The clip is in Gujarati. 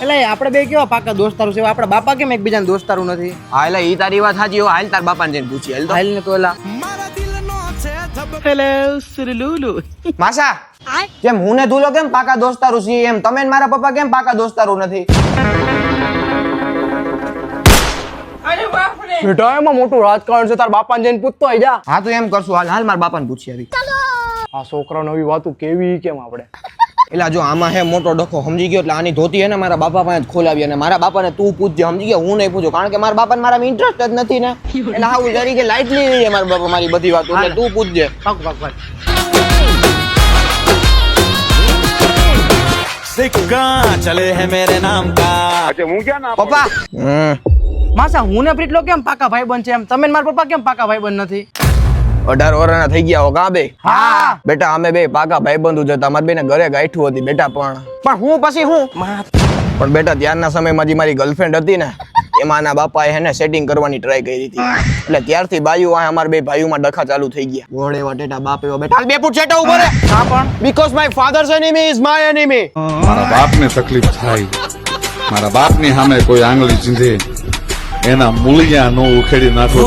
એટલે આપણે બે કેવા પાકા દોસ્તારો છે આપણા બાપા કેમ એકબીજાના દોસ્તારો નથી? હા એટલે ઈ તારી વાત સાચી. હાલ તાર બાપાને જઈને પૂછી. હાલ તો. હાલ ને તો એલા હેલો સુરલુલુ માસા કેમ હું ને ધૂલો કેમ પાકા દોસ્તારો છીએ એમ તમે ને મારા પપ્પા કેમ પાકા દોસ્તારો નથી? બેટા એમાં મોટું રાજકારણ છે તાર બાપાને જઈને પૂછતો આઈ જા. હા તો એમ કરશું. હાલ હાલ મારા બાપાને પૂછી આવી. આ છોકરા નવી વાતો કેવી કેમ આપણે એટલે જો આમાં હે મોટો ડખો સમજી ગયો. એટલે આની ધોતી હે ને મારા બાપા પાસે ખોલાવી અને મારા બાપાને તું પૂછજે. સમજી ગયો? હું નહીં પૂછું કારણ કે મારા બાપાને મારા ઇન્ટરેસ્ટ જ નથી ને. એટલે હાઉ જરી કે લાઈટલી લઈએ મારા બાપા મારી બધી વાતો. એટલે તું પૂછજે. सिक्का चले हैं मेरे नाम का। अच्छा હું ક્યાં નામ પપ્પા માસા હું ને પ્રીતલો કેમ પાકા ભાઈબંધ છે એમ તમે ને મારા પપ્પા કેમ પાકા ભાઈબંધ નથી? 18 વર્ષના થઈ ગયા હો કા બે? હા બેટા અમે બે પાકા ભાઈબંધુ જતા. મારી બેને ઘરે ગાંઠું હતી બેટા. પણ હું પછી હું પણ બેટા ત્યારના સમયમાં જે મારી ગર્લફ્રેન્ડ હતી ને એમાં આના બાપાએ હેને સેટિંગ કરવાની ટ્રાય કરી હતી. એટલે ત્યારથી બાયુ આ અમારા બે ભાઈઓમાં ડખા ચાલુ થઈ ગયા. ઘોડે વટેટા બાપ એવો બેટા. હાલ બે ફૂટ છેટા ઉભો રે. હા પણ because my father's enemy is my enemy. મારા બાપને તકલીફ થાય, મારા બાપની સામે કોઈ આંગળી ચીંધે એના મૂળિયા નો ઉખેડી નાખો.